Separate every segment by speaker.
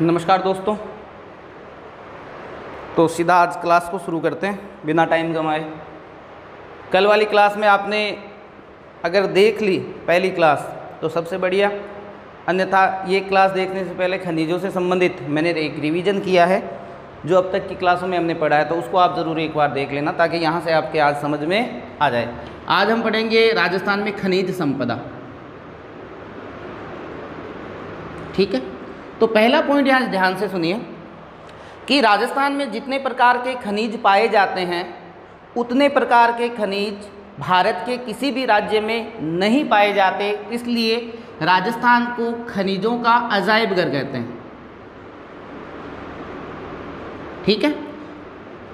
Speaker 1: नमस्कार दोस्तों। तो सीधा आज क्लास को शुरू करते हैं बिना टाइम गंवाए। कल वाली क्लास में आपने अगर देख ली पहली क्लास तो सबसे बढ़िया, अन्यथा ये क्लास देखने से पहले खनिजों से संबंधित मैंने एक रिवीजन किया है जो अब तक की क्लासों में हमने पढ़ा है, तो उसको आप ज़रूर एक बार देख लेना ताकि यहाँ से आपके आज समझ में आ जाए। आज हम पढ़ेंगे राजस्थान में खनिज संपदा। ठीक है, तो पहला पॉइंट यहाँ ध्यान से सुनिए कि राजस्थान में जितने प्रकार के खनिज पाए जाते हैं उतने प्रकार के खनिज भारत के किसी भी राज्य में नहीं पाए जाते, इसलिए राजस्थान को खनिजों का अजायब घर कहते हैं। ठीक है,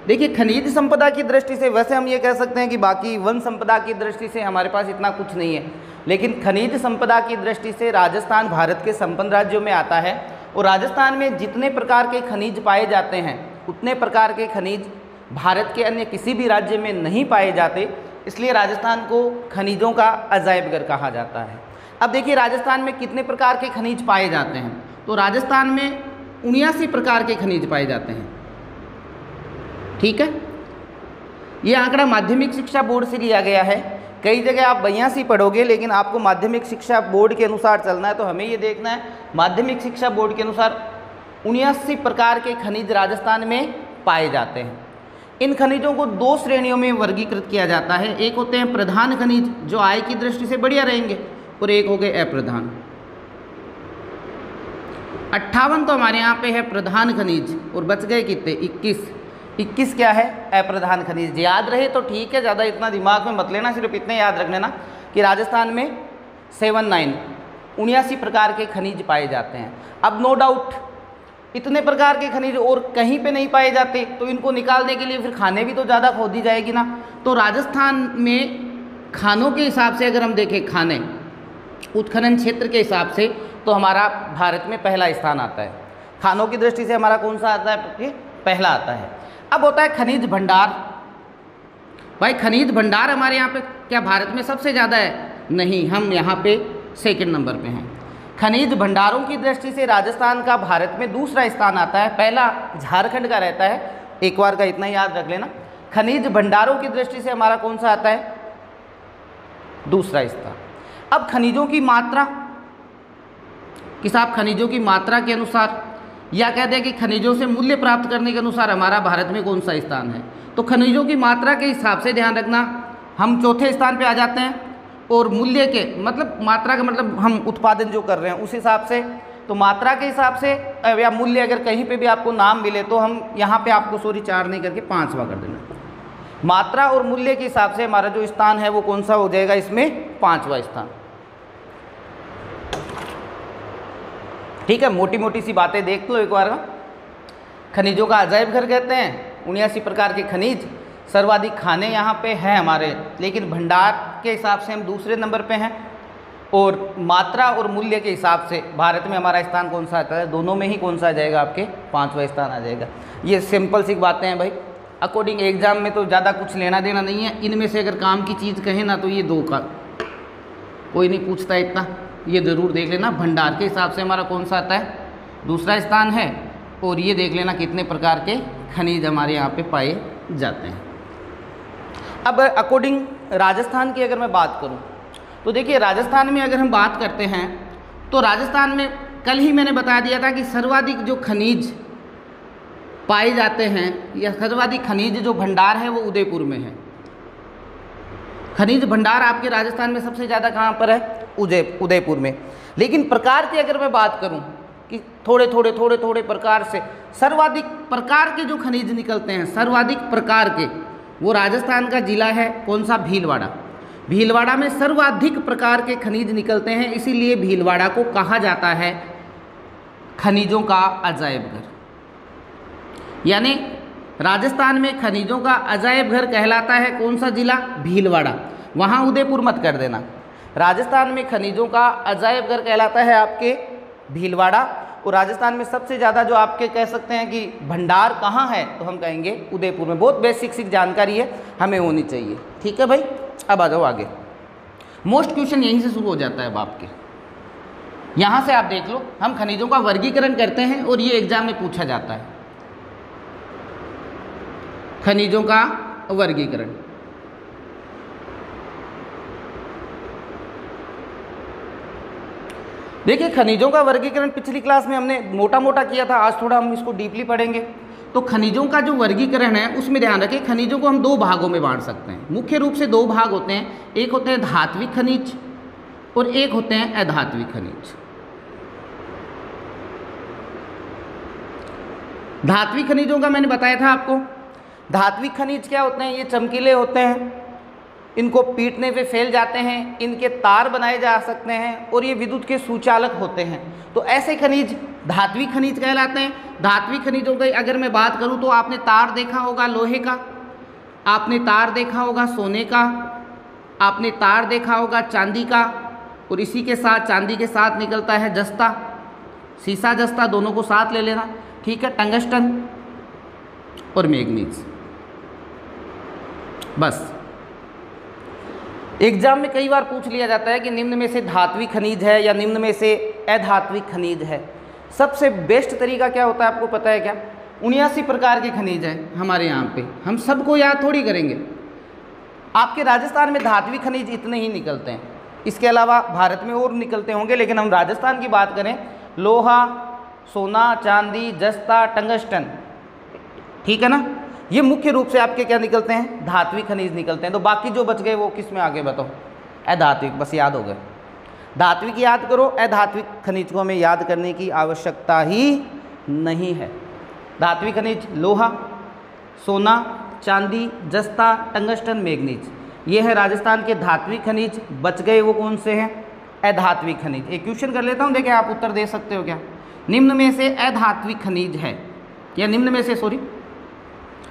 Speaker 1: देखिए खनिज संपदा की दृष्टि से वैसे हम ये कह सकते हैं कि बाकी वन संपदा की दृष्टि से हमारे पास इतना कुछ नहीं है, लेकिन खनिज संपदा की दृष्टि से राजस्थान भारत के संपन्न राज्यों में आता है और राजस्थान में जितने प्रकार के खनिज पाए जाते हैं उतने प्रकार के खनिज भारत के अन्य किसी भी राज्य में नहीं पाए जाते, इसलिए राजस्थान को खनिजों का अजायब घर कहा जाता है। अब देखिए राजस्थान में कितने प्रकार के खनिज पाए जाते हैं, तो राजस्थान में 79 प्रकार के खनिज पाए जाते हैं। ठीक है, ये आंकड़ा माध्यमिक शिक्षा बोर्ड से लिया गया है। कई जगह आप 82 पढ़ोगे, लेकिन आपको माध्यमिक शिक्षा बोर्ड के अनुसार चलना है, तो हमें ये देखना है माध्यमिक शिक्षा बोर्ड के अनुसार 79 प्रकार के खनिज राजस्थान में पाए जाते हैं। इन खनिजों को दो श्रेणियों में वर्गीकृत किया जाता है। एक होते हैं प्रधान खनिज जो आय की दृष्टि से बढ़िया रहेंगे, और एक हो गए अप्रधान। 58 तो हमारे यहाँ पे है प्रधान खनिज और बच गए कितने 21 क्या है अप्रधान खनिज। याद रहे तो ठीक है, ज़्यादा इतना दिमाग में मत लेना, सिर्फ इतने याद रख लेना कि राजस्थान में 79 प्रकार के खनिज पाए जाते हैं। अब नो डाउट इतने प्रकार के खनिज और कहीं पे नहीं पाए जाते, तो इनको निकालने के लिए फिर खाने भी तो ज़्यादा खोदी जाएगी ना। तो राजस्थान में खानों के हिसाब से अगर हम देखें, खाने उत्खनन क्षेत्र के हिसाब से, तो हमारा भारत में पहला स्थान आता है। खानों की दृष्टि से हमारा कौन सा आता है? पहला आता है। अब होता है खनिज भंडार। भाई खनिज भंडार हमारे यहाँ पे क्या भारत में सबसे ज़्यादा है? नहीं, हम यहाँ पे सेकंड नंबर पे हैं। खनिज भंडारों की दृष्टि से राजस्थान का भारत में दूसरा स्थान आता है, पहला झारखंड का रहता है। एक बार का इतना याद रख लेना, खनिज भंडारों की दृष्टि से हमारा कौन सा आता है? दूसरा स्थान। अब खनिजों की मात्रा कि साहब खनिजों की मात्रा के अनुसार, या कहते हैं कि खनिजों से मूल्य प्राप्त करने के अनुसार हमारा भारत में कौन सा स्थान है, तो खनिजों की मात्रा के हिसाब से ध्यान रखना हम चौथे स्थान पे आ जाते हैं, और मूल्य के मतलब मात्रा का मतलब हम उत्पादन जो कर रहे हैं उस हिसाब से, तो मात्रा के हिसाब से या मूल्य अगर कहीं पे भी आपको नाम मिले तो हम यहाँ पे आपको 4 नहीं करके 5वां कर देना। मात्रा और मूल्य के हिसाब से हमारा जो स्थान है वो कौन सा हो जाएगा? इसमें 5वां स्थान। ठीक है, मोटी मोटी सी बातें देख लो एक बार। खनिजों का अजायब घर कहते हैं 79 प्रकार के खनिज, सर्वाधिक खाने यहाँ पे हैं हमारे, लेकिन भंडार के हिसाब से हम दूसरे नंबर पे हैं, और मात्रा और मूल्य के हिसाब से भारत में हमारा स्थान कौन सा आता है? दोनों में ही कौन सा आ जाएगा? आपके 5वां स्थान आ जाएगा। ये सिंपल सी बातें हैं भाई, अकॉर्डिंग एग्जाम में तो ज़्यादा कुछ लेना देना नहीं है। इनमें से अगर काम की चीज़ कहें ना तो ये दो का कोई नहीं पूछता इतना, ये ज़रूर देख लेना। भंडार के हिसाब से हमारा कौन सा आता है? दूसरा स्थान है, और ये देख लेना कितने प्रकार के खनिज हमारे यहाँ पे पाए जाते हैं। अब अकॉर्डिंग राजस्थान की अगर मैं बात करूँ तो देखिए राजस्थान में अगर हम बात करते हैं तो राजस्थान में कल ही मैंने बता दिया था कि सर्वाधिक जो खनिज पाए जाते हैं या सर्वाधिक खनिज जो भंडार है वो उदयपुर में है। खनिज भंडार आपके राजस्थान में सबसे ज़्यादा कहाँ पर है? उदयपुर में। लेकिन प्रकार की अगर मैं बात करूं कि थोड़े प्रकार से सर्वाधिक प्रकार के जो खनिज निकलते हैं, सर्वाधिक प्रकार के, वो राजस्थान का जिला है कौन सा? भीलवाड़ा। भीलवाड़ा में सर्वाधिक प्रकार के खनिज निकलते हैं, इसीलिए भीलवाड़ा को कहा जाता है खनिजों का अजायब घर। यानी राजस्थान में खनिजों का अजायब घर कहलाता है कौन सा जिला? भीलवाड़ा। वहाँ उदयपुर मत कर देना। राजस्थान में खनिजों का अजायब घर कहलाता है आपके भीलवाड़ा, और राजस्थान में सबसे ज़्यादा जो आपके कह सकते हैं कि भंडार कहाँ है, तो हम कहेंगे उदयपुर में। बहुत बेसिक सी जानकारी है, हमें होनी चाहिए। ठीक है भाई, अब आ जाओ आगे। मोस्ट क्वेश्चन यहीं से शुरू हो जाता है अब आपके। यहाँ से आप देख लो, हम खनिजों का वर्गीकरण करते हैं और ये एग्जाम में पूछा जाता है, खनिजों का वर्गीकरण। देखिए खनिजों का वर्गीकरण पिछली क्लास में हमने मोटा मोटा किया था, आज थोड़ा हम इसको डीपली पढ़ेंगे। तो खनिजों का जो वर्गीकरण है उसमें ध्यान रखें, खनिजों को हम दो भागों में बांट सकते हैं। मुख्य रूप से दो भाग होते हैं, एक होते हैं धात्विक खनिज और एक होते हैं अधात्विक खनिज। धात्विक खनिजों का मैंने बताया था आपको। धात्विक खनिज क्या होते हैं? ये चमकीले होते हैं, इनको पीटने पे फैल जाते हैं, इनके तार बनाए जा सकते हैं और ये विद्युत के सुचालक होते हैं। तो ऐसे खनिज धात्विक खनिज कहलाते हैं। धात्विक खनिजों की अगर मैं बात करूं तो आपने तार देखा होगा लोहे का, आपने तार देखा होगा सोने का, आपने तार देखा होगा चांदी का, और इसी के साथ चांदी के साथ निकलता है जस्ता, सीसा जस्ता, दोनों को साथ ले लेना, ठीक है, टंगस्टन और मैग्नीज। बस एग्जाम में कई बार पूछ लिया जाता है कि निम्न में से धात्विक खनिज है या निम्न में से अधात्विक खनिज है। सबसे बेस्ट तरीका क्या होता है आपको पता है क्या? 79 प्रकार के खनिज हैं हमारे यहाँ पे, हम सबको याद थोड़ी करेंगे। आपके राजस्थान में धात्विक खनिज इतने ही निकलते हैं, इसके अलावा भारत में और निकलते होंगे, लेकिन हम राजस्थान की बात करें, लोहा, सोना, चांदी, जस्ता, टंगस्टन, ठीक है ना, ये मुख्य रूप से आपके क्या निकलते हैं? धात्विक खनिज निकलते हैं। तो बाकी जो बच गए वो किस में आगे बताओ? अधात्विक, बस याद हो गए। धात्विक याद करो, अधात्विक खनिज को हमें याद करने की आवश्यकता ही नहीं है। धात्विक खनिज लोहा, सोना, चांदी, जस्ता, टंगस्टन, मैग्नीज, ये है राजस्थान के धात्विक खनिज। बच गए वो कौन से हैं? अधात्विक खनिज। एक क्वेश्चन कर लेता हूँ, देखिए आप उत्तर दे सकते हो क्या? निम्न में से अधात्विक खनिज है, या निम्न में से सॉरी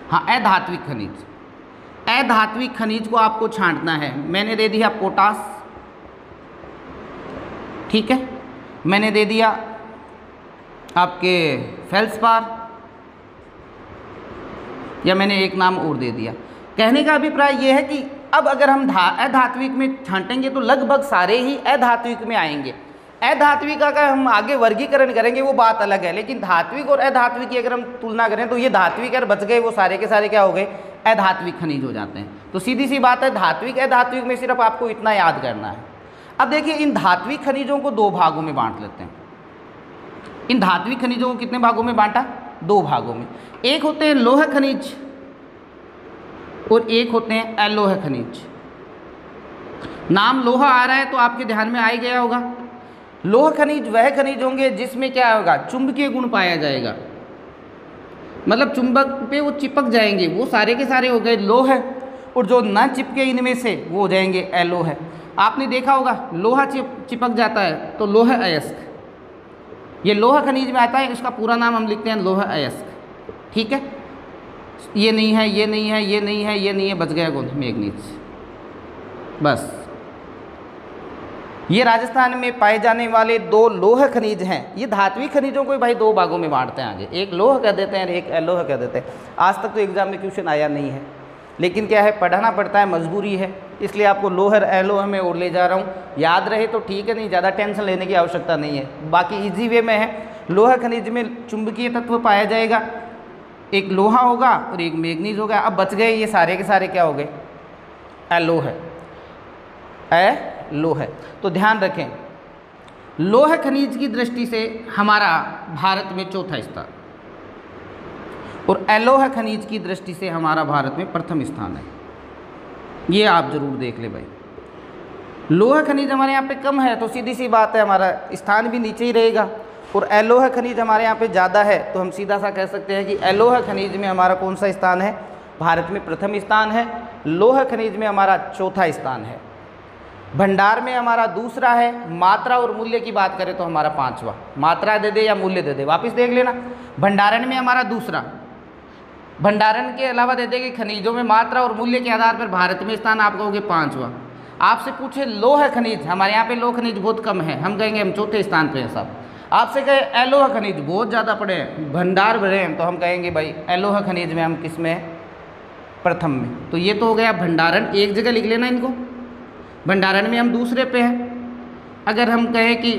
Speaker 1: हाँ अधात्विक खनिज। अधात्विक खनिज को आपको छांटना है। मैंने दे दिया पोटास, ठीक है, मैंने दे दिया आपके फेल्सपार, या मैंने एक नाम और दे दिया। कहने का अभिप्राय यह है कि अब अगर हम अधात्विक में छांटेंगे तो लगभग सारे ही अधात्विक में आएंगे। अधात्विक का हम आगे वर्गीकरण करेंगे वो बात अलग है, लेकिन धात्विक और अधात्विक की अगर हम तुलना करें तो ये धात्विक अगर बच गए वो सारे के सारे क्या हो गए? अधात्विक खनिज हो जाते हैं। तो सीधी सी बात है, धात्विक अधात्विक में सिर्फ आपको इतना याद करना है। अब देखिए इन धात्विक खनिजों को दो भागों में बांट लेते हैं। इन धात्विक खनिजों को कितने भागों में बांटा? दो भागों में। एक होते हैं लौह खनिज और एक होते हैं अलोह खनिज। नाम लोहा आ रहा है तो आपके ध्यान में आ ही गया होगा। लोह खनिज वह खनिज होंगे जिसमें क्या होगा? चुंबकीय गुण पाया जाएगा, मतलब चुंबक पे वो चिपक जाएंगे, वो सारे के सारे हो गए लोह। और जो न चिपके इनमें से वो हो जाएंगे अलोह। आपने देखा होगा लोहा चिपक जाता है तो लोह अयस्क, ये लोह खनिज में आता है, इसका पूरा नाम हम लिखते हैं लोह अयस्क, ठीक है। ये नहीं है, ये नहीं है, ये नहीं है, ये नहीं है, बच गया कौन? मैग्नीज। बस ये राजस्थान में पाए जाने वाले दो लोह खनिज हैं। ये धात्विक खनिजों को भाई दो भागों में बांटते हैं आगे, एक लोह कह देते हैं, एक अलोह कह देते हैं। आज तक तो एग्जाम में क्वेश्चन आया नहीं है, लेकिन क्या है, पढ़ाना पड़ता है, मजबूरी है, इसलिए आपको लोह अलोह में और ले जा रहा हूँ। याद रहे तो ठीक है, नहीं ज़्यादा टेंशन लेने की आवश्यकता नहीं है। बाकी इजी वे में है। लोह खनिज में चुंबकीय तत्व पाया जाएगा, एक लोहा होगा और एक मैग्नीज होगा। अब बच गए ये सारे के सारे क्या हो गए? अलोह, अलोह। तो ध्यान रखें, लोह खनिज की दृष्टि से हमारा भारत में चौथा स्थान और अलोह खनिज की दृष्टि से हमारा भारत में प्रथम स्थान है। ये आप जरूर देख ले भाई। लोह खनिज हमारे यहाँ पे कम है तो सीधी सी बात है, हमारा स्थान भी नीचे ही रहेगा। और अलोह खनिज हमारे यहाँ पे ज़्यादा है तो हम सीधा सा कह सकते हैं कि अलोह खनिज में हमारा कौन सा स्थान है? भारत में प्रथम स्थान है। लोह खनिज में हमारा चौथा स्थान है। भंडार में हमारा दूसरा है। मात्रा और मूल्य की बात करें तो हमारा पांचवा। मात्रा दे दे या मूल्य दे दे, वापस देख लेना। भंडारण में हमारा दूसरा, भंडारण के अलावा दे देंगे खनिजों में मात्रा और मूल्य के आधार पर भारत में स्थान आप कहोगे पांचवा। आपसे पूछे लोह खनिज, हमारे यहाँ पे लोह खनिज बहुत कम है, हम कहेंगे हम चौथे स्थान पे हैं साहब। आपसे कहे अलोह खनिज बहुत ज़्यादा पड़े हैं, भंडार भरे हैं, तो हम कहेंगे भाई अलोह खनिज में हम किस में? प्रथम में। तो ये तो हो गया भंडारण, एक जगह लिख लेना इनको। भंडारण में हम दूसरे पे हैं। अगर हम कहें कि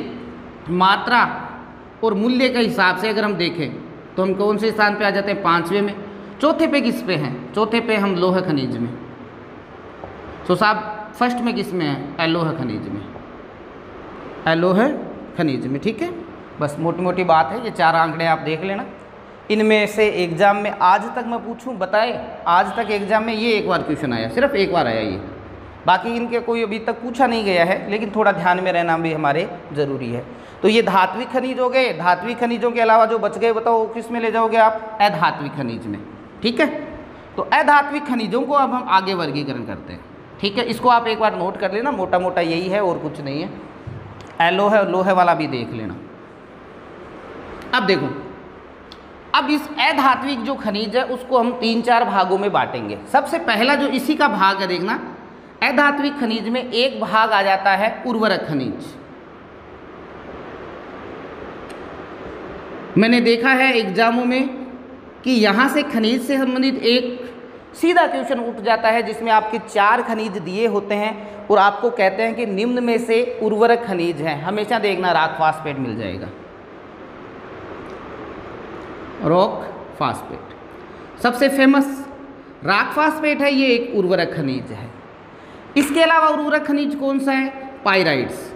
Speaker 1: मात्रा और मूल्य के हिसाब से अगर हम देखें तो हम कौन से स्थान पे आ जाते हैं? 5वें में। चौथे पे किस पे हैं? चौथे पे हम लौह खनिज में। तो साहब फर्स्ट में किस में है? अलोह खनिज में, अलोह खनिज में। ठीक है, बस मोटी मोटी बात है, ये 4 आंकड़े आप देख लेना। इनमें से एग्जाम में आज तक मैं पूछूं, बताए आज तक एग्जाम में ये एक बार क्वेश्चन आया, सिर्फ एक बार आया ये, बाकी इनके कोई अभी तक पूछा नहीं गया है, लेकिन थोड़ा ध्यान में रहना भी हमारे ज़रूरी है। तो ये धात्विक खनिज हो गए। धात्विक खनिजों के अलावा जो बच गए बताओ किस में ले जाओगे आप? अधात्विक खनिज में। ठीक है, तो अधात्विक खनिजों को अब हम आगे वर्गीकरण करते हैं। ठीक है, इसको आप एक बार नोट कर लेना, मोटा मोटा यही है और कुछ नहीं है। अलोह और लोहे वाला भी देख लेना। अब देखो, अब इस अधात्विक जो खनिज है उसको हम 3-4 भागों में बांटेंगे। सबसे पहला जो इसी का भाग है देखना, अधात्विक खनिज में एक भाग आ जाता है उर्वरक खनिज। मैंने देखा है एग्जामों में कि यहाँ से खनिज से संबंधित एक सीधा क्वेश्चन उठ जाता है जिसमें आपके 4 खनिज दिए होते हैं और आपको कहते हैं कि निम्न में से उर्वरक खनिज है। हमेशा देखना रॉक फास्फेट मिल जाएगा, रॉक फास्फेट सबसे फेमस रॉक फास्फेट है, ये एक उर्वरक खनिज है। इसके अलावा उर्वरक खनिज कौन सा है? पाइराइट्स।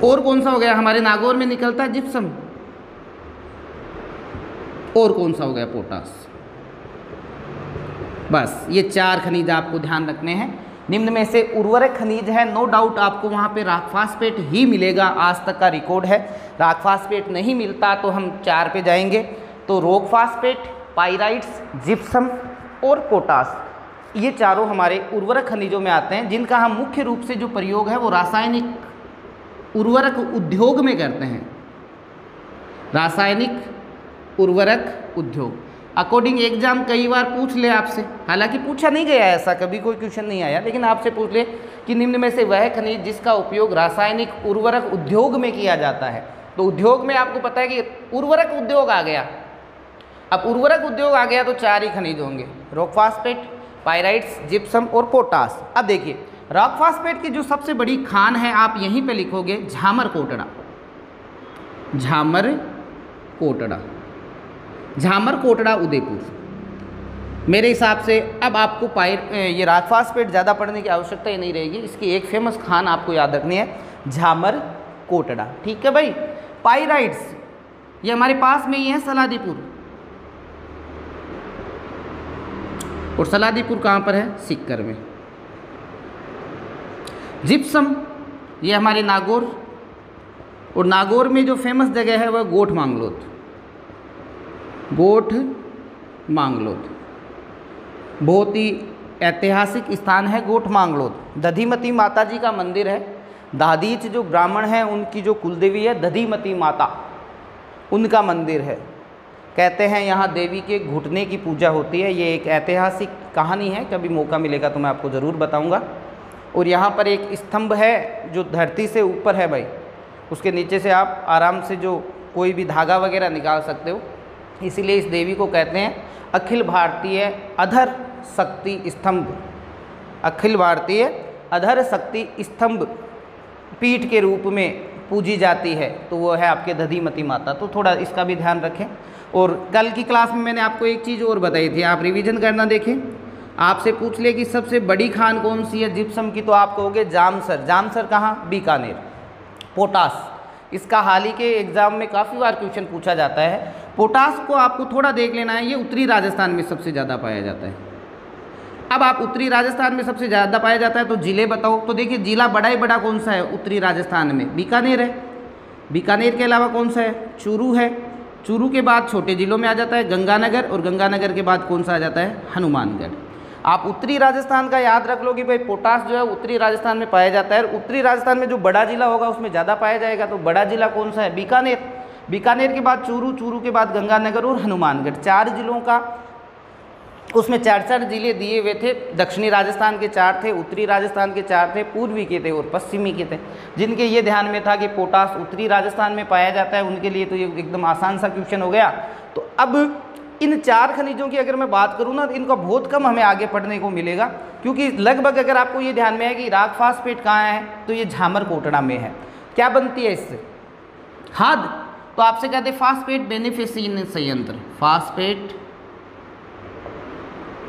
Speaker 1: और कौन सा हो गया? हमारे नागौर में निकलता है जिप्सम। और कौन सा हो गया? पोटास। बस ये 4 खनिज आपको ध्यान रखने हैं। निम्न में से उर्वरक खनिज है, नो डाउट आपको वहाँ पे रॉक फास्फेट ही मिलेगा, आज तक का रिकॉर्ड है। रॉक फास्फेट नहीं मिलता तो हम 4 पे जाएंगे, तो रॉक फास्फेट, पाइराइट्स, जिप्सम और पोटास, ये चारों हमारे उर्वरक खनिजों में आते हैं, जिनका हम मुख्य रूप से जो प्रयोग है वो रासायनिक उर्वरक उद्योग में करते हैं। रासायनिक उर्वरक उद्योग अकॉर्डिंग एग्जाम कई बार पूछ ले आपसे, हालांकि पूछा नहीं गया ऐसा, कभी कोई क्वेश्चन नहीं आया, लेकिन आपसे पूछ ले कि निम्न में से वह खनिज जिसका उपयोग रासायनिक उर्वरक उद्योग में किया जाता है। तो उद्योग में आपको पता है कि उर्वरक उद्योग आ गया। अब उर्वरक उद्योग आ गया तो 4 ही खनिज होंगे, रॉक फास्फेट, पाइराइट्स, जिप्सम और पोटास। अब देखिए रॉक फास्फेट की जो सबसे बड़ी खान है आप यहीं पे लिखोगे झामर कोटड़ा। झामर कोटड़ा, झामर कोटड़ा उदयपुर। मेरे हिसाब से अब आपको ये रॉक फास्फेट ज़्यादा पढ़ने की आवश्यकता ही नहीं रहेगी। इसकी एक फेमस खान आपको याद रखनी है, झामर कोटड़ा। ठीक है भाई। पाइराइट्स ये हमारे पास में ही है, सलादीपुर। और सलादीपुर कहाँ पर है? सिक्कर में। जिप्सम ये हमारे नागौर, और नागौर में जो फेमस जगह है वह गोठ मांगलोद। गोठ मांगलोद बहुत ही ऐतिहासिक स्थान है गोठ मांगलोद। दधिमती माता जी का मंदिर है। दादीच जो ब्राह्मण हैं उनकी जो कुलदेवी है दधिमती माता, उनका मंदिर है। कहते हैं यहाँ देवी के घुटने की पूजा होती है। ये एक ऐतिहासिक कहानी है, कभी मौका मिलेगा तो मैं आपको ज़रूर बताऊँगा। और यहाँ पर एक स्तंभ है जो धरती से ऊपर है भाई, उसके नीचे से आप आराम से जो कोई भी धागा वगैरह निकाल सकते हो। इसीलिए इस देवी को कहते हैं अखिल भारतीय अधर शक्ति स्तंभ। अखिल भारतीय अधर शक्ति स्तंभ पीठ के रूप में पूजी जाती है, तो वो है आपके दधिमती माता। तो थोड़ा इसका भी ध्यान रखें। और कल की क्लास में मैंने आपको एक चीज़ और बताई थी, आप रिवीजन करना। देखें आपसे पूछ ले कि सबसे बड़ी खान कौन सी है जिप्सम की, तो आप कहोगे जामसर। जामसर कहाँ? बीकानेर। पोटास, इसका हाल ही के एग्जाम में काफ़ी बार क्वेश्चन पूछा जाता है। पोटास को आपको थोड़ा देख लेना है, ये उत्तरी राजस्थान में सबसे ज़्यादा पाया जाता है। अब आप उत्तरी राजस्थान में सबसे ज़्यादा पाया जाता है तो ज़िले बताओ। तो देखिए जिला बड़ा ही बड़ा कौन सा है उत्तरी राजस्थान में? बीकानेर है। बीकानेर के अलावा कौन सा है? चूरू है। चूरू के बाद छोटे ज़िलों में आ जाता है गंगानगर, और गंगानगर के बाद कौन सा आ जाता है? हनुमानगढ़। आप उत्तरी राजस्थान का याद रख लो कि भाई पोटास जो है उत्तरी राजस्थान में पाया जाता है। उत्तरी राजस्थान में जो बड़ा जिला होगा उसमें ज़्यादा पाया जाएगा, तो बड़ा जिला कौन सा है? बीकानेर। बीकानेर के बाद चूरू, चूरू के बाद गंगानगर और हनुमानगढ़। 4 जिलों का उसमें 4-4 जिले दिए हुए थे। दक्षिणी राजस्थान के 4 थे, उत्तरी राजस्थान के 4 थे, पूर्वी के थे और पश्चिमी के थे। जिनके ये ध्यान में था कि पोटास उत्तरी राजस्थान में पाया जाता है उनके लिए तो ये एकदम आसान सा क्वेश्चन हो गया। तो अब इन 4 खनिजों की अगर मैं बात करूँ ना, तो इनका बहुत कम हमें आगे पढ़ने को मिलेगा, क्योंकि लगभग अगर आपको ये ध्यान में है कि राग फास्फेट कहाँ है, तो ये झामर कोटड़ा में है। क्या बनती है इससे? खाद। तो आपसे कहते हैं फास्फेट बेनिफिशियन संयंत्र, फास्फेट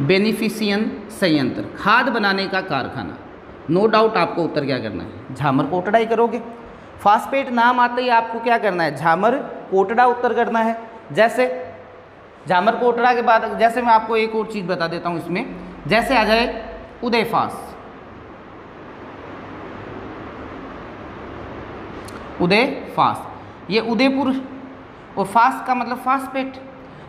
Speaker 1: बेनिफिशियन संयंत्र, खाद बनाने का कारखाना। नो डाउट आपको उत्तर क्या करना है? झामर कोटड़ा ही करोगे। फास्फेट नाम आते ही आपको क्या करना है? झामर कोटड़ा उत्तर करना है। जैसे झामर कोटड़ा के बाद जैसे मैं आपको एक और चीज़ बता देता हूँ इसमें, जैसे आ जाए उदयफास, उदयफास, ये उदयपुर, और फास का मतलब फास्फेट,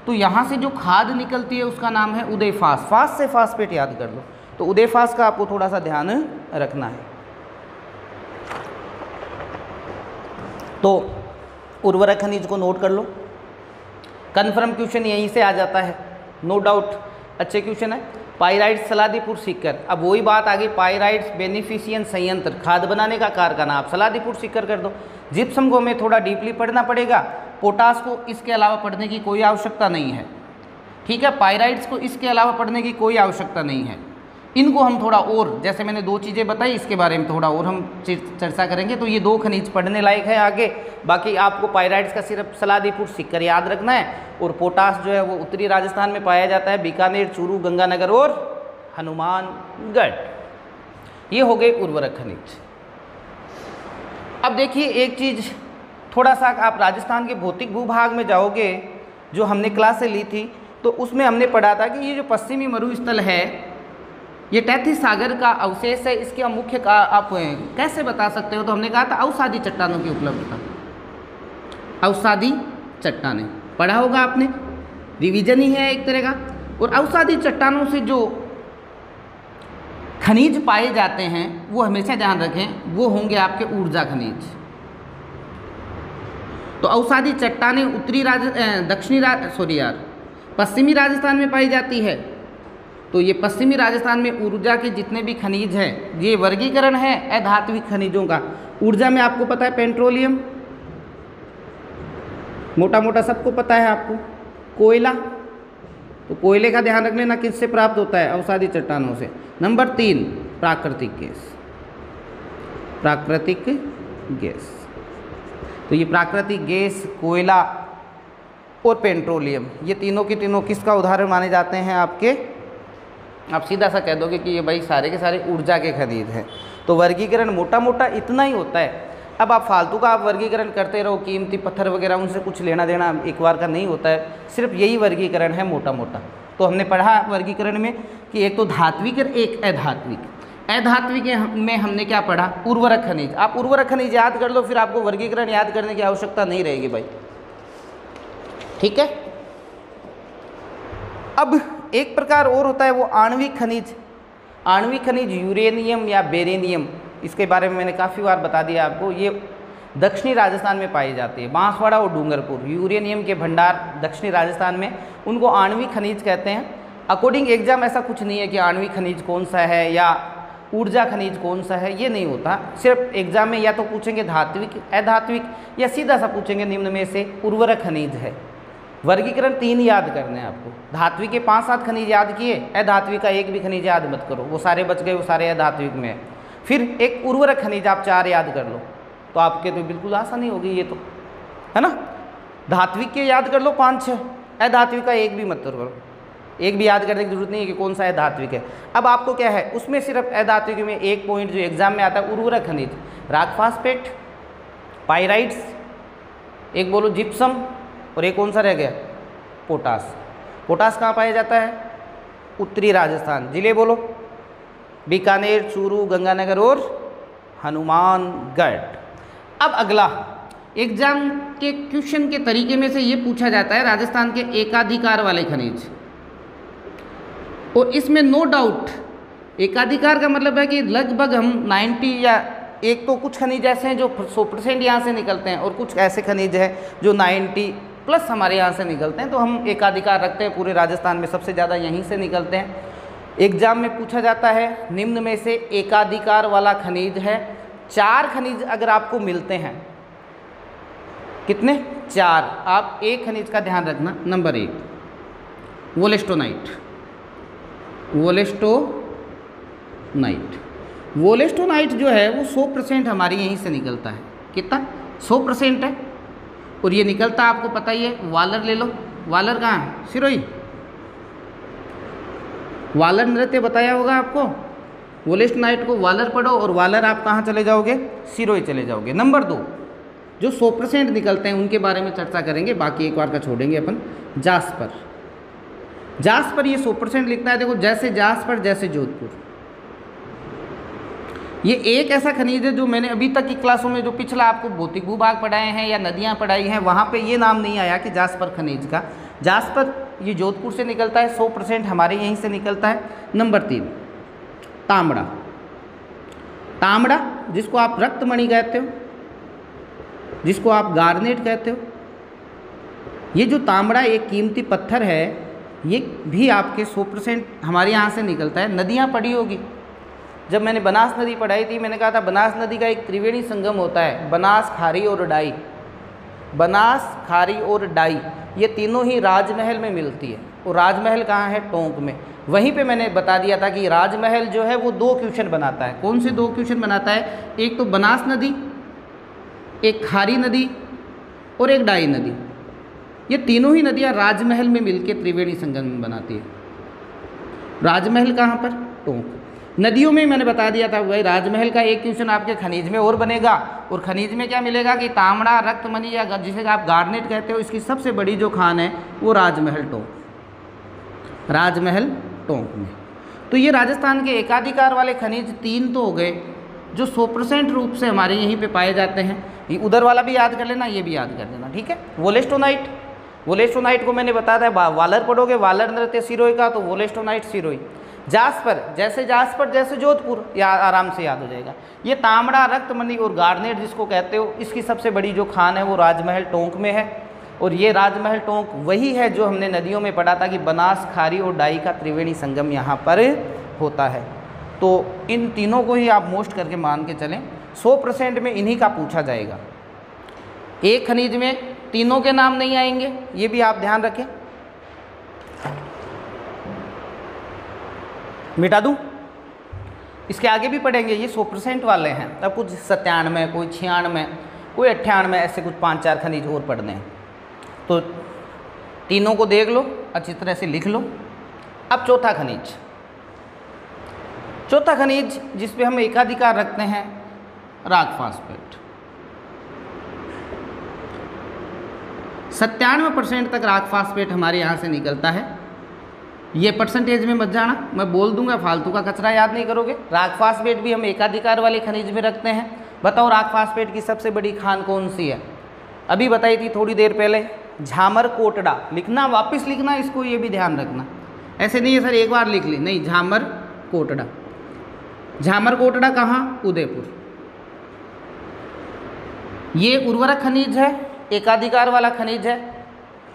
Speaker 1: तो यहाँ से जो खाद निकलती है उसका नाम है उदयफास। फास से फास्फेट याद कर लो, तो उदयफास का आपको थोड़ा सा ध्यान रखना है। तो उर्वरक खनिज को नोट कर लो, कन्फर्म क्वेश्चन यहीं से आ जाता है, नो डाउट अच्छे क्वेश्चन है। पाइराइट्स सलादीपुर सीकर, अब वही बात आ गई, पाइराइट्स बेनिफिशियन संयंत्र, खाद बनाने का कारखाना, आप सलादीपुर सीकर कर दो। जिप्सम को हमें थोड़ा डीपली पढ़ना पड़ेगा, पोटास को इसके अलावा पढ़ने की कोई आवश्यकता नहीं है, ठीक है। पाइराइट्स को इसके अलावा पढ़ने की कोई आवश्यकता नहीं है। इनको हम थोड़ा और, जैसे मैंने 2 चीज़ें बताई, इसके बारे में थोड़ा और हम चर्चा करेंगे। तो ये 2 खनिज पढ़ने लायक है आगे। बाकी आपको पाइराइट्स का सिर्फ सलादीपुर सीकर याद रखना है, और पोटास जो है वो उत्तरी राजस्थान में पाया जाता है, बीकानेर, चूरू, गंगानगर और हनुमानगढ़। ये हो गए उर्वरक खनिज। अब देखिए एक चीज़, थोड़ा सा आप राजस्थान के भौतिक भूभाग में जाओगे, जो हमने क्लासें ली थी, तो उसमें हमने पढ़ा था कि ये जो पश्चिमी मरुस्थल है, ये तैतीस सागर का अवशेष है। इसके मुख्य का आप कैसे बता सकते हो? तो हमने कहा था अवसादी चट्टानों की उपलब्धता, अवसादी चट्टानें पढ़ा होगा आपने, रिवीजन ही है एक तरह का। और अवसादी चट्टानों से जो खनिज पाए जाते हैं वो हमेशा ध्यान रखें, वो होंगे आपके ऊर्जा खनिज। तो अवसादी चट्टानें पश्चिमी राजस्थान में पाई जाती है। तो ये पश्चिमी राजस्थान में ऊर्जा के जितने भी खनिज हैं, ये वर्गीकरण है अधात्विक खनिजों का। ऊर्जा में आपको पता है पेट्रोलियम, मोटा मोटा सबको पता है आपको। कोयला, तो कोयले का ध्यान रख लेना, किससे प्राप्त होता है? अवसादी चट्टानों से। नंबर 3 प्राकृतिक गैस, प्राकृतिक गैस। तो ये प्राकृतिक गैस, कोयला और पेट्रोलियम, ये तीनों के तीनों किसका उदाहरण माने जाते हैं आपके? आप सीधा सा कह दोगे कि ये भाई सारे के सारे ऊर्जा के खनिज हैं। तो वर्गीकरण मोटा मोटा इतना ही होता है। अब आप फालतू का आप वर्गीकरण करते रहो, कीमती पत्थर वगैरह, उनसे कुछ लेना देना एक बार का नहीं होता है, सिर्फ यही वर्गीकरण है मोटा मोटा। तो हमने पढ़ा वर्गीकरण में कि एक तो धात्विक और एक अधात्विक। अधात्विक में हमने क्या पढ़ा? उर्वरक खनिज। आप उर्वरक खनिज याद कर लो, फिर आपको वर्गीकरण याद करने की आवश्यकता नहीं रहेगी भाई, ठीक है। अब एक प्रकार और होता है वो आणविक खनिज। आणविक खनिज यूरेनियम या बेरेनियम, इसके बारे में मैंने काफ़ी बार बता दिया आपको। ये दक्षिणी राजस्थान में पाई जाती है, बांसवाड़ा और डूंगरपुर। यूरेनियम के भंडार दक्षिणी राजस्थान में, उनको आणविक खनिज कहते हैं। अकॉर्डिंग एग्जाम ऐसा कुछ नहीं है कि आणविक खनिज कौन सा है या ऊर्जा खनिज कौन सा है, ये नहीं होता। सिर्फ एग्जाम में या तो पूछेंगे धात्विक, अधात्विक, या सीधा सा पूछेंगे निम्न में से उर्वरक खनिज है। वर्गीकरण 3 याद करने हैं आपको। धात्विक के 5-7 खनिज याद किए, अधात्विक का एक भी खनिज याद मत करो, वो सारे बच गए, वो सारे अधात्विक में है। फिर एक उर्वरक खनिज आप 4 याद कर लो, तो आपके तो बिल्कुल आसानी होगी ये, तो है ना। धात्विक के याद कर लो 5-6, अधात्विक का एक भी मत करो, एक भी याद करने की जरूरत नहीं है कि कौन सा अधात्विक है। अब आपको क्या है, उसमें सिर्फ अधात्विक में एक पॉइंट जो एग्जाम में आता है, उर्वरक खनिज, राग फास्फेट, पाइराइट्स, एक बोलो जिप्सम, और एक कौन सा रह गया? पोटास। पोटास कहाँ पाया जाता है? उत्तरी राजस्थान। जिले बोलो? बीकानेर, चूरू, गंगानगर और हनुमानगढ़। अब अगला एग्जाम के क्वेश्चन के तरीके में से ये पूछा जाता है राजस्थान के एकाधिकार वाले खनिज, और इसमें नो डाउट एकाधिकार का मतलब है कि लगभग हम 90 या एक तो कुछ खनिज ऐसे हैं जो 100% यहाँ से निकलते हैं, और कुछ ऐसे खनिज हैं जो 90+ हमारे यहाँ से निकलते हैं। तो हम एकाधिकार रखते हैं, पूरे राजस्थान में सबसे ज़्यादा यहीं से निकलते हैं। एग्जाम में पूछा जाता है निम्न में से एकाधिकार वाला खनिज है। 4 खनिज अगर आपको मिलते हैं, कितने? 4। आप एक खनिज का ध्यान रखना, नंबर 1 वोलेस्टोनाइट। वोलेस्टोनाइट जो है वो 100% हमारी यहीं से निकलता है। कितना? 100% है। और ये निकलता आपको पता ही है। वालर ले लो, वालर कहाँ है? सिरोही। वालर नृत्य बताया होगा आपको। वोलेस्टोनाइट को वालर पढ़ो और वालर आप कहाँ चले जाओगे? सिरोही चले जाओगे। नंबर 2 जो 100% निकलते हैं उनके बारे में चर्चा करेंगे, बाकी एक बार का छोड़ेंगे अपन। जास्पर। जास्पर ये 100% लिखता है। देखो जैसे जास्पर जैसे जोधपुर। ये एक ऐसा खनिज है जो मैंने अभी तक की क्लासों में जो पिछला आपको भौतिक भूभाग पढ़ाए हैं या नदियाँ पढ़ाई हैं वहाँ पे ये नाम नहीं आया कि जास्पर खनिज का। जास्पर ये जोधपुर से निकलता है, 100% हमारे यहीं से निकलता है। नंबर 3 तांबड़ा। तांबड़ा जिसको आप रक्तमणि कहते हो, जिसको आप गार्नेट कहते हो, ये जो तांबड़ा एक कीमती पत्थर है ये भी आपके 100% हमारे यहाँ से निकलता है। नदियाँ पढ़ी होगी, जब मैंने बनास नदी पढ़ाई थी मैंने कहा था बनास नदी का एक त्रिवेणी संगम होता है, बनास, खारी और डाई। बनास, खारी और डाई ये तीनों ही राजमहल में मिलती है। और राजमहल कहाँ है? टोंक में। वहीं पे मैंने बता दिया था कि राजमहल जो है वो 2 क्वेश्चन बनाता है। कौन से 2 क्वेश्चन बनाता है? एक तो बनास नदी, एक खारी नदी और एक डाई नदी। ये तीनों ही नदियाँ राजमहल में मिलकर त्रिवेणी संगम बनाती है। राजमहल कहाँ पर? टोंक। नदियों में मैंने बता दिया था भाई, राजमहल का एक क्वेश्चन आपके खनिज में और बनेगा। और खनिज में क्या मिलेगा कि तांबड़ा, रक्तमणि या जिसे आप गार्नेट कहते हो, इसकी सबसे बड़ी जो खान है वो राजमहल टोंक। राजमहल टोंक में। तो ये राजस्थान के एकाधिकार वाले खनिज 3 तो हो गए जो 100% रूप से हमारे यहीं पे पाए जाते हैं। ये उधर वाला भी याद कर लेना, ये भी याद कर लेना, ठीक है। वोलेस्टोनाइट, वोलेस्टोनाइट को मैंने बताया था वालर पढ़ोगे, वालर नृत्य सिरोही का, तो वोलेस्टोनाइट सिरोही। जास्पर जैसे जोधपुर, या आराम से याद हो जाएगा। ये तांबड़ा, रक्तमणि और गार्नेट जिसको कहते हो, इसकी सबसे बड़ी जो खान है वो राजमहल टोंक में है। और ये राजमहल टोंक वही है जो हमने नदियों में पढ़ा था कि बनास, खारी और डाई का त्रिवेणी संगम यहाँ पर होता है। तो इन तीनों को ही आप मोस्ट करके मान के चलें, 100% में इन्हीं का पूछा जाएगा। एक खनिज में तीनों के नाम नहीं आएंगे, ये भी आप ध्यान रखें। मिटा दूं? इसके आगे भी पढ़ेंगे, ये 100% वाले हैं। तब कुछ 97, कोई 96, कोई 98, ऐसे कुछ 5-4 खनिज और पढ़ने हैं। तो तीनों को देख लो, अच्छी तरह से लिख लो। अब चौथा खनिज, चौथा खनिज जिस पे हम एकाधिकार रखते हैं, राग फास्फेट। 97% तक राग फास्फेट हमारे यहाँ से निकलता है। ये परसेंटेज में मत जाना, मैं बोल दूंगा, फालतू का कचरा याद नहीं करोगे। राग फास्फेट भी हम एकाधिकार वाले खनिज में रखते हैं। बताओ राग फास्फेट की सबसे बड़ी खान कौन सी है? अभी बताई थी थोड़ी देर पहले, झामर कोटड़ा। लिखना, वापस लिखना इसको, ये भी ध्यान रखना। ऐसे नहीं है सर एक बार लिख ली, नहीं, झामर कोटड़ा। झामर कोटड़ा कहाँ? उदयपुर। ये उर्वरक खनिज है, एकाधिकार वाला खनिज है।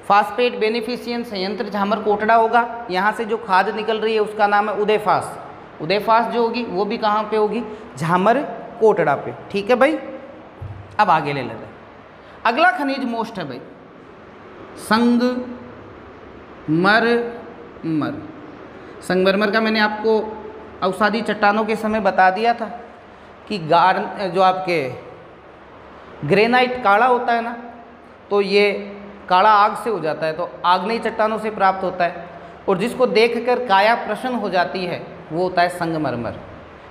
Speaker 1: फास्फेट बेनिफिशियंट संयंत्र झामर कोटड़ा होगा। यहाँ से जो खाद निकल रही है उसका नाम है उदयफास। उदयफास जो होगी वो भी कहाँ पे होगी? झामर कोटड़ा पे, ठीक है भाई। अब आगे ले लेते हैं। अगला खनिज मोस्ट है भाई, संगमरमर। संगमरमर का मैंने आपको अवसादी चट्टानों के समय बता दिया था कि जो आपके ग्रेनाइट काला होता है ना, तो ये काला आग से हो जाता है, तो आग्नेय चट्टानों से प्राप्त होता है। और जिसको देखकर काया प्रसन्न हो जाती है वो होता है संगमरमर,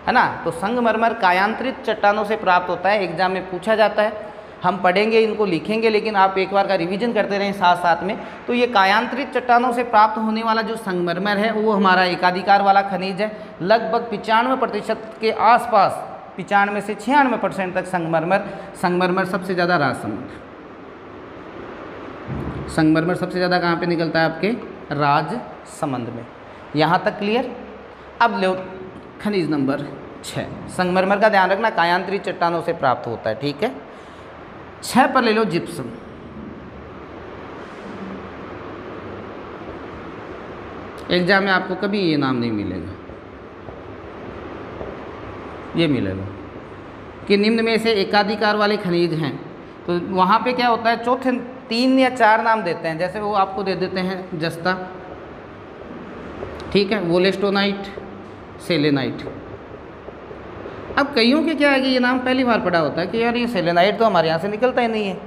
Speaker 1: है ना। तो संगमरमर कायांतरित चट्टानों से प्राप्त होता है, एग्जाम में पूछा जाता है। हम पढ़ेंगे, इनको लिखेंगे, लेकिन आप एक बार का रिवीजन करते रहें साथ साथ में। तो ये कायांतरित चट्टानों से प्राप्त होने वाला जो संगमरमर है वो हमारा एकाधिकार वाला खनिज है। लगभग 95% के आसपास, 95 से 96% तक संगमरमर सबसे ज़्यादा राजसमंद। संगमरमर सबसे ज़्यादा कहाँ पे निकलता है? आपके राजसमंद में। यहाँ तक क्लियर? अब लो खनिज नंबर 6। संगमरमर का ध्यान रखना, कायांतरित चट्टानों से प्राप्त होता है, ठीक है। 6 पर ले लो जिप्सम। एग्जाम में आपको कभी ये नाम नहीं मिलेगा, ये मिलेगा कि निम्न में से एकाधिकार वाले खनिज हैं। तो वहाँ पे क्या होता है, चौथे 3 या 4 नाम देते हैं। जैसे वो आपको दे देते हैं जस्ता, ठीक है, वोलेस्टोनाइट, सेलेनाइट। अब कईयों के क्या है कि ये नाम पहली बार पढ़ा होता है कि यार ये सेलेनाइट तो हमारे यहाँ से निकलता ही नहीं है,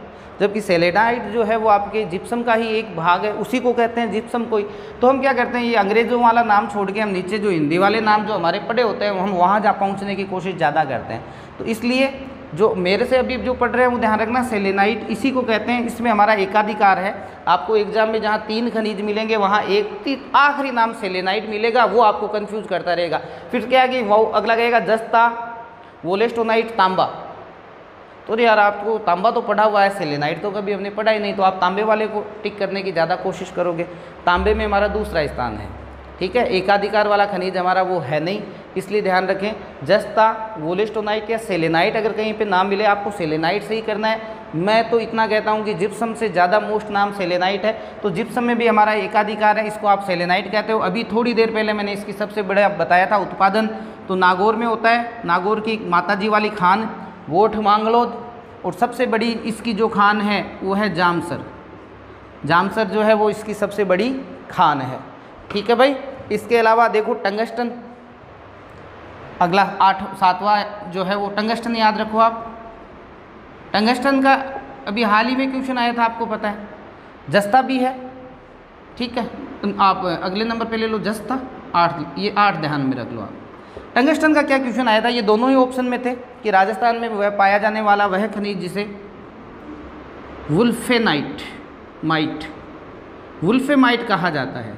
Speaker 1: जबकि सेलेनाइट जो है वो आपके जिप्सम का ही एक भाग है, उसी को कहते हैं जिप्सम कोई। तो हम क्या करते हैं, ये अंग्रेज़ों वाला नाम छोड़ के हम नीचे जो हिंदी वाले नाम जो हमारे पढ़े होते हैं हम वहाँ जा पहुँचने की कोशिश ज़्यादा करते हैं। तो इसलिए जो मेरे से अभी जो पढ़ रहे हैं वो ध्यान रखना, सेलेनाइट इसी को कहते हैं। इसमें हमारा एकाधिकार है। आपको एग्जाम में जहाँ 3 खनिज मिलेंगे वहाँ एक आखिरी नाम सेलेनाइट मिलेगा, वो आपको कंफ्यूज करता रहेगा। फिर क्या है कि वो अगला कहेगा जस्ता, वोलेस्टोनाइट, तांबा। तो यार आपको तांबा तो पढ़ा हुआ है, सेलेनाइट तो कभी हमने पढ़ा ही नहीं, तो आप तांबे वाले को टिक करने की ज़्यादा कोशिश करोगे। तांबे में हमारा दूसरा स्थान है, ठीक है। एकाधिकार वाला खनिज हमारा वो है नहीं, इसलिए ध्यान रखें जस्ता, वोलेस्टोनाइट या सेलेनाइट अगर कहीं पे नाम मिले आपको सेलेनाइट से ही करना है। मैं तो इतना कहता हूँ कि जिप्सम से ज़्यादा मोस्ट नाम सेलेनाइट है, तो जिप्सम में भी हमारा एकाधिकार है, इसको आप सेलेनाइट कहते हो। अभी थोड़ी देर पहले मैंने इसकी सबसे बड़ा बताया था उत्पादन, तो नागौर में होता है। नागौर की माताजी वाली खान गोठ मांगलोद, और सबसे बड़ी इसकी जो खान है वो है जामसर। जामसर जो है वो इसकी सबसे बड़ी खान है, ठीक है भाई। इसके अलावा देखो टंगस्टन, अगला 7वां जो है वो टंगस्टन, याद रखो आप। टंगस्टन का अभी हाल ही में क्वेश्चन आया था, आपको पता है। जस्ता भी है, ठीक है, आप अगले नंबर पे ले लो जस्ता, 8, ये 8 ध्यान में रख लो आप। टंगस्टन का क्या क्वेश्चन आया था, ये दोनों ही ऑप्शन में थे कि राजस्थान में वह पाया जाने वाला वह खनिज जिसे वुल्फेमाइट कहा जाता है।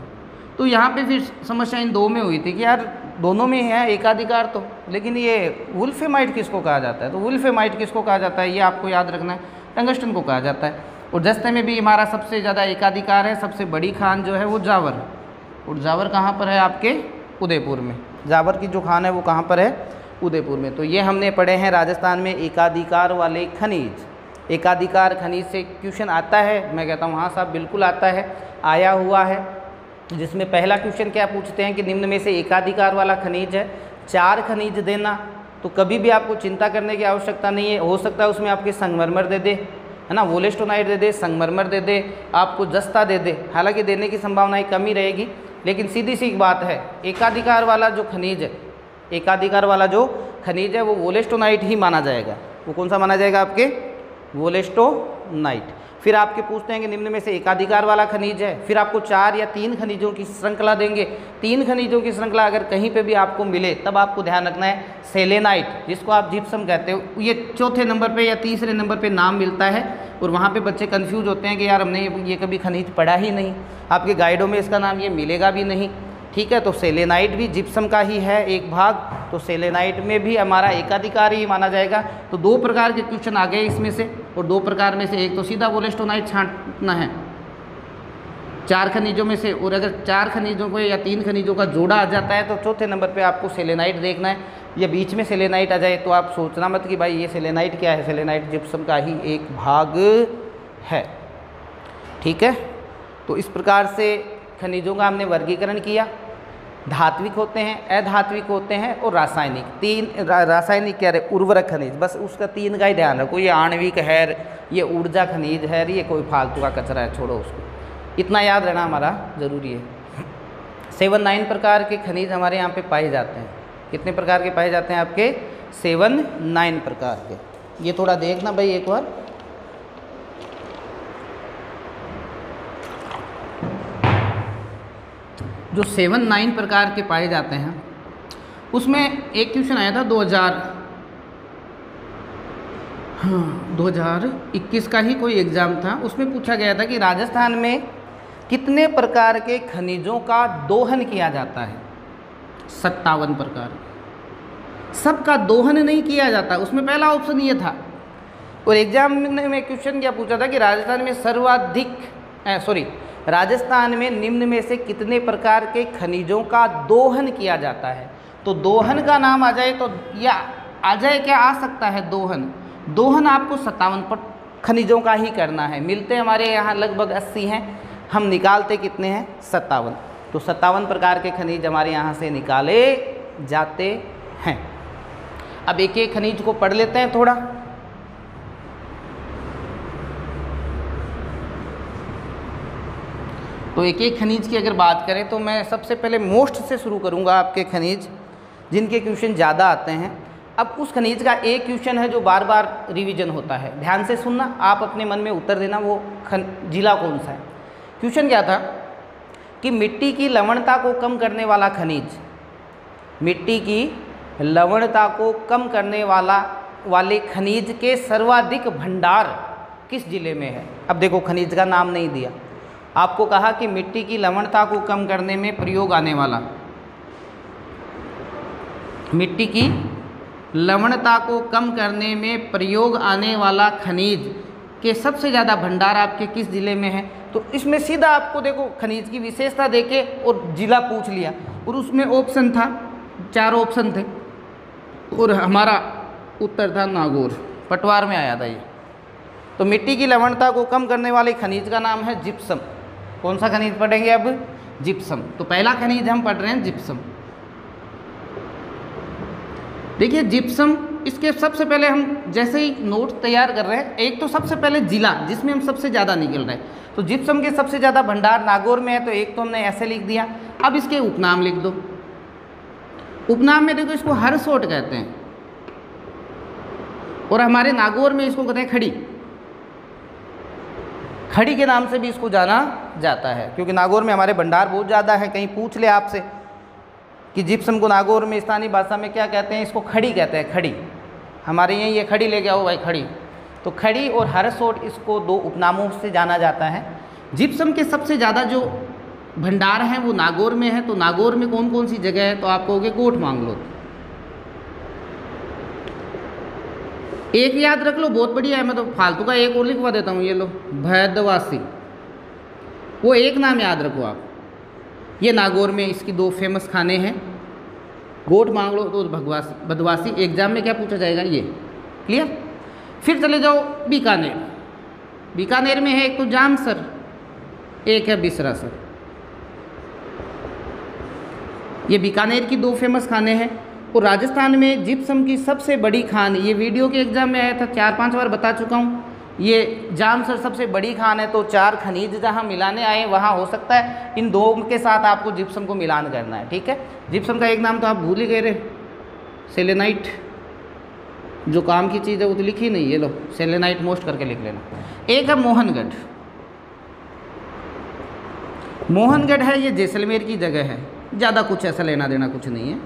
Speaker 1: तो यहाँ पे फिर समस्या इन 2 में हुई थी कि यार दोनों में है एकाधिकार तो, लेकिन ये वुल्फेमाइट किसको कहा जाता है। तो वुल्फेमाइट किसको कहा जाता है ये आपको याद रखना है, टंगस्टन को कहा जाता है। और जस्ते में भी हमारा सबसे ज़्यादा एकाधिकार है, सबसे बड़ी खान जो है वो जावर। और जावर कहाँ पर है, आपके उदयपुर में। जावर की जो खान है वो कहाँ पर है, उदयपुर में। तो ये हमने पढ़े हैं राजस्थान में एकाधिकार वाले खनिज। एकाधिकार खनिज से क्वेश्चन आता है, मैं कहता हूँ हाँ साहब बिल्कुल आता है, आया हुआ है। जिसमें पहला क्वेश्चन क्या पूछते हैं कि निम्न में से एकाधिकार वाला खनिज है, 4 खनिज देना। तो कभी भी आपको चिंता करने की आवश्यकता नहीं है। हो सकता है उसमें आपके संगमरमर दे दे, है ना, वोलेस्टोनाइट दे दे, संगमरमर दे दे, आपको जस्ता दे दे, हालांकि देने की संभावनाएं कम ही रहेगी। लेकिन सीधी सी बात है, एकाधिकार वाला जो खनिज है, एकाधिकार वाला जो खनिज है वो वोलेस्टोनाइट ही माना जाएगा। वो कौन सा माना जाएगा, आपके वोलेस्टोनाइट। फिर आपके पूछते हैं कि निम्न में से एकाधिकार वाला खनिज है, फिर आपको 4 या 3 खनिजों की श्रृंखला देंगे। 3 खनिजों की श्रृंखला अगर कहीं पे भी आपको मिले तब आपको ध्यान रखना है सेलेनाइट, जिसको आप जिप्सम कहते हो, ये 4थे नंबर पे या 3रे नंबर पे नाम मिलता है। और वहाँ पे बच्चे कंफ्यूज होते हैं कि यार हमने ये कभी खनिज पढ़ा ही नहीं, आपके गाइडों में इसका नाम ये मिलेगा भी नहीं, ठीक है। तो सेलेनाइट भी जिप्सम का ही है एक भाग, तो सेलेनाइट में भी हमारा एकाधिकार ही माना जाएगा। तो 2 प्रकार के क्वेश्चन आ गए इसमें से, और 2 प्रकार में से एक तो सीधा वोलेस्टोनाइट छांटना है 4 खनिजों में से, और अगर 4 खनिजों को या 3 खनिजों का जोड़ा आ जाता है तो 4थे नंबर पे आपको सेलेनाइट देखना है। या बीच में सेलेनाइट आ जाए तो आप सोचना मत कि भाई ये सेलेनाइट क्या है, सेलेनाइट जिप्सम का ही एक भाग है, ठीक है। तो इस प्रकार से खनिजों का हमने वर्गीकरण किया। धात्विक होते हैं, अधात्विक होते हैं और रासायनिक। 3 रासायनिक कह रहे उर्वरक खनिज, बस उसका 3 का ही ध्यान रखो। ये आणविक है, ये ऊर्जा खनिज है, ये कोई फालतू का कचरा है, छोड़ो उसको, इतना याद रहना हमारा ज़रूरी है। 7-9 प्रकार के खनिज हमारे यहाँ पे पाए जाते हैं। कितने प्रकार के पाए जाते हैं आपके, 7-9 प्रकार के। ये थोड़ा देखना भाई एक बार, जो 7-9 प्रकार के पाए जाते हैं उसमें एक क्वेश्चन आया था 2021 का ही कोई एग्ज़ाम था। उसमें पूछा गया था कि राजस्थान में कितने प्रकार के खनिजों का दोहन किया जाता है। 57 प्रकार। सबका दोहन नहीं किया जाता, उसमें पहला ऑप्शन ये था। और एग्जाम में क्वेश्चन क्या पूछा था कि राजस्थान में निम्न में से कितने प्रकार के खनिजों का दोहन किया जाता है। तो दोहन का नाम आ जाए तो, या आ जाए क्या, आ सकता है दोहन आपको 57 खनिजों का ही करना है। मिलते हमारे यहाँ लगभग 80 हैं, हम निकालते कितने हैं, 57। तो 57 प्रकार के खनिज हमारे यहाँ से निकाले जाते हैं। अब एक एक खनिज को पढ़ लेते हैं थोड़ा। तो एक एक खनिज की अगर बात करें तो मैं सबसे पहले मोस्ट से शुरू करूंगा, आपके खनिज जिनके क्वेश्चन ज़्यादा आते हैं। अब उस खनिज का एक क्वेश्चन है जो बार बार रिवीजन होता है, ध्यान से सुनना, आप अपने मन में उत्तर देना वो जिला कौन सा है। क्वेश्चन क्या था कि मिट्टी की लवणता को कम करने वाला खनिज, मिट्टी की लवणता को कम करने वाले खनिज के सर्वाधिक भंडार किस जिले में है। अब देखो खनिज का नाम नहीं दिया, आपको कहा कि मिट्टी की लवणता को कम करने में प्रयोग आने वाला, मिट्टी की लवणता को कम करने में प्रयोग आने वाला खनिज के सबसे ज़्यादा भंडार आपके किस जिले में है। तो इसमें सीधा आपको देखो खनिज की विशेषता देके और जिला पूछ लिया, और उसमें ऑप्शन था, 4 ऑप्शन थे, और हमारा उत्तर था नागौर, पटवार में आया था ये। तो मिट्टी की लवणता को कम करने वाले खनिज का नाम है जिप्सम। कौन सा खनिज पढ़ेंगे अब, जिप्सम। तो पहला खनिज हम पढ़ रहे हैं जिप्सम। देखिए जिप्सम, इसके सबसे पहले हम जैसे ही नोट तैयार कर रहे हैं, एक तो सबसे पहले जिला जिसमें हम सबसे ज़्यादा निकल रहे हैं, तो जिप्सम के सबसे ज़्यादा भंडार नागौर में है, तो एक तो हमने ऐसे लिख दिया। अब इसके उपनाम लिख दो। उपनाम में देखो इसको हरसोट कहते हैं, और हमारे नागौर में इसको कहते हैं खड़ी, खड़ी के नाम से भी इसको जाना जाता है, क्योंकि नागौर में हमारे भंडार बहुत ज़्यादा है। कहीं पूछ ले आपसे कि जिप्सम को नागौर में स्थानीय भाषा में क्या कहते हैं, इसको खड़ी कहते हैं, खड़ी। हमारे यहीं ये खड़ी लेके आओ भाई, खड़ी। तो खड़ी और हरसोट, इसको 2 उपनामों से जाना जाता है। जिप्सम के सबसे ज़्यादा जो भंडार हैं वो नागौर में है। तो नागौर में कौन कौन सी जगह है, तो आप कहोगे कोट मांगलो। एक याद रख लो, बहुत बढ़िया है, मैं तो फालतू का एक और लिखवा देता हूँ, ये लो भैदवासी, वो एक नाम याद रखो आप। ये नागौर में इसकी 2 फेमस खाने हैं, गोट मांगलो तो बदवासी। एग्जाम में क्या पूछा जाएगा ये, क्लियर। फिर चले जाओ बीकानेर। बीकानेर में है एक तो जामसर, एक है बिसरासर। ये बीकानेर की 2 फेमस खाने हैं। और राजस्थान में जिप्सम की सबसे बड़ी खान, ये वीडियो के एग्जाम में आया था, 4-5 बार बता चुका हूँ, ये जामसर सबसे बड़ी खान है। तो 4 खनिज जहाँ मिलाने आए वहाँ हो सकता है इन 2 के साथ आपको जिप्सम को मिलान करना है, ठीक है। जिप्सम का एक नाम तो आप भूल ही गए रहे, सेलेनाइट। जो काम की चीज़ है वो तो लिखी नहीं, ये लो सेलेनाइट मोस्ट करके लिख लेना। एक है मोहनगढ़। मोहनगढ़ है, ये जैसलमेर की जगह है, ज़्यादा कुछ ऐसा लेना देना कुछ नहीं है।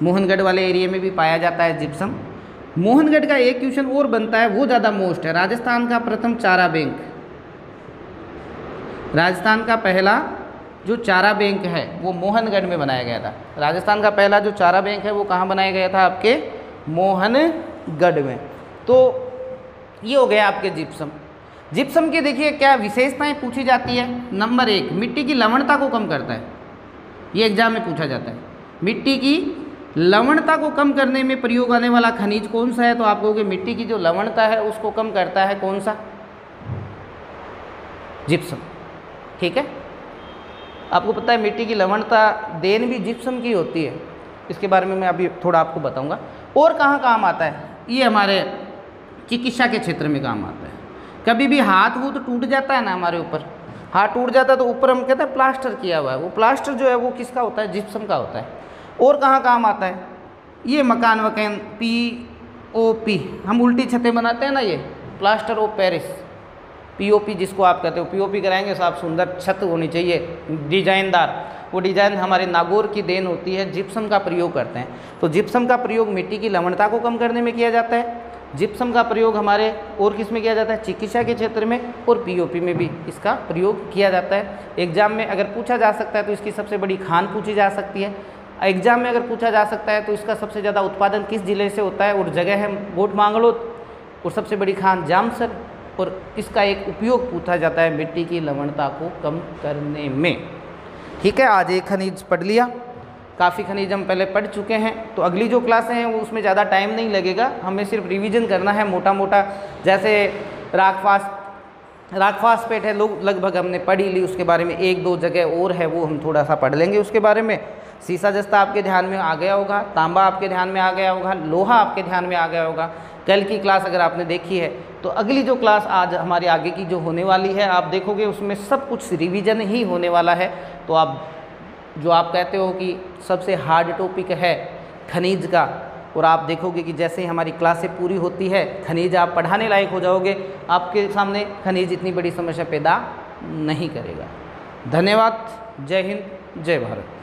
Speaker 1: मोहनगढ़ वाले एरिया में भी पाया जाता है जिप्सम। मोहनगढ़ का एक क्वेश्चन और बनता है, वो ज़्यादा मोस्ट है। राजस्थान का प्रथम चारा बैंक, राजस्थान का पहला जो चारा बैंक है वो मोहनगढ़ में बनाया गया था। राजस्थान का पहला जो चारा बैंक है वो कहाँ बनाया गया था, आपके मोहनगढ़ में। तो ये हो गया आपके जिप्सम। जिप्सम की देखिए क्या विशेषताएं पूछी जाती है। नंबर 1, मिट्टी की लवणता को कम करता है, ये एग्जाम में पूछा जाता है। मिट्टी की लवणता को कम करने में प्रयोग आने वाला खनिज कौन सा है, तो आप कहोगे मिट्टी की जो लवणता है उसको कम करता है कौन सा, जिप्सम, ठीक है। आपको पता है मिट्टी की लवणता देन भी जिप्सम की होती है, इसके बारे में मैं अभी थोड़ा आपको बताऊंगा। और कहाँ काम आता है, ये हमारे चिकित्सा के क्षेत्र में काम आता है। कभी भी हाथ वो तो टूट जाता है ना, हमारे ऊपर हाथ टूट जाता है तो ऊपर हम कहते हैं प्लास्टर किया हुआ है, वो प्लास्टर जो है वो किसका होता है, जिप्सम का होता है। और कहाँ काम आता है, ये मकान वकान POP, हम उल्टी छतें बनाते हैं ना, ये प्लास्टर ऑफ पेरिस, POP जिसको आप कहते हो। POP कराएंगे साफ सुंदर छत होनी चाहिए, डिजाइनदार। वो डिज़ाइन हमारे नागौर की देन होती है, जिप्सम का प्रयोग करते हैं। तो जिप्सम का प्रयोग मिट्टी की लवणता को कम करने में किया जाता है। जिप्सम का प्रयोग हमारे और किस में किया जाता है, चिकित्सा के क्षेत्र में, और POP में भी इसका प्रयोग किया जाता है। एग्जाम में अगर पूछा जा सकता है तो इसकी सबसे बड़ी खान पूछी जा सकती है। एग्जाम में अगर पूछा जा सकता है तो इसका सबसे ज़्यादा उत्पादन किस जिले से होता है, और जगह है गोट मांगलो, और सबसे बड़ी खान जामसर, और इसका एक उपयोग पूछा जाता है मिट्टी की लवणता को कम करने में, ठीक है। आज एक खनिज पढ़ लिया, काफ़ी खनिज हम पहले पढ़ चुके हैं। तो अगली जो क्लासें हैं वो उसमें ज़्यादा टाइम नहीं लगेगा, हमें सिर्फ रिवीजन करना है मोटा मोटा। जैसे रागफास्फेट है, लोग लगभग हमने पढ़ ही ली, उसके बारे में 1-2 जगह और है वो हम थोड़ा सा पढ़ लेंगे उसके बारे में। सीसा जस्ता आपके ध्यान में आ गया होगा, तांबा आपके ध्यान में आ गया होगा, लोहा आपके ध्यान में आ गया होगा। कल की क्लास अगर आपने देखी है तो अगली जो क्लास आज हमारी आगे की जो होने वाली है, आप देखोगे उसमें सब कुछ रिवीजन ही होने वाला है। तो आप जो आप कहते हो कि सबसे हार्ड टॉपिक है खनिज का, और आप देखोगे कि जैसे ही हमारी क्लासें पूरी होती है खनिज आप पढ़ाने लायक हो जाओगे, आपके सामने खनिज इतनी बड़ी समस्या पैदा नहीं करेगा। धन्यवाद। जय हिंद, जय भारत।